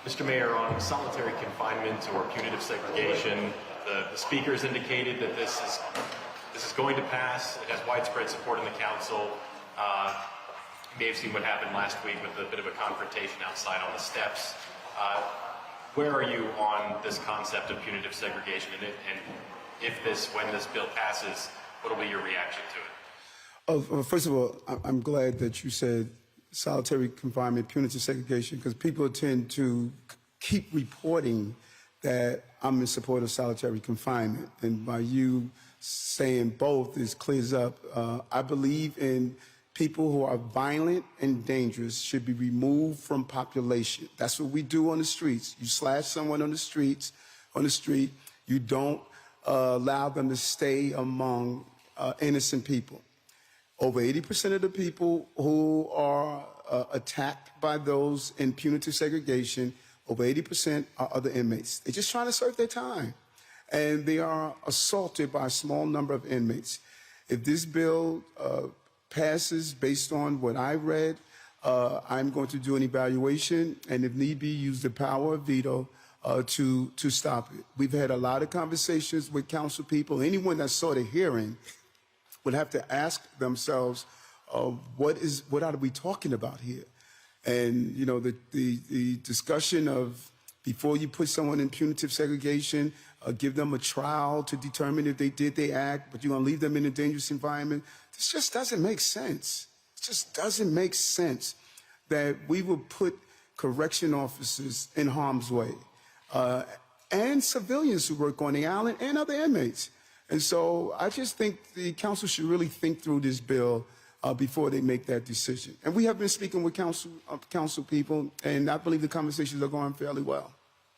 Mr. Mayor, on solitary confinement or punitive segregation, the speakers indicated that this is going to pass. It has widespread support in the council. You may have seen what happened last week with a bit of a confrontation outside on the steps. Where are you on this concept of punitive segregation, and when this bill passes, what will be your reaction to it? Well, first of all, I'm glad that you said solitary confinement, punitive segregation, because people tend to keep reporting that I'm in support of solitary confinement. And by you saying both, this clears up. I believe in people who are violent and dangerous should be removed from population. That's what we do on the streets. You slash someone on the street, you don't allow them to stay among innocent people. Over 80% of the people who are attacked by those in punitive segregation, over 80% are other inmates. They're just trying to serve their time. And they are assaulted by a small number of inmates. If this bill passes based on what I read, I'm going to do an evaluation and if need be, use the power of veto to stop it. We've had a lot of conversations with council people. Anyone that saw the hearing would have to ask themselves, what are we talking about here? And, you know, the discussion of before you put someone in punitive segregation, give them a trial to determine if they did the act, but you're going to leave them in a dangerous environment. This just doesn't make sense. It just doesn't make sense that we will put correction officers in harm's way and civilians who work on the island and other inmates. And so I just think the council should really think through this bill before they make that decision. And we have been speaking with council people, and I believe the conversations are going fairly well.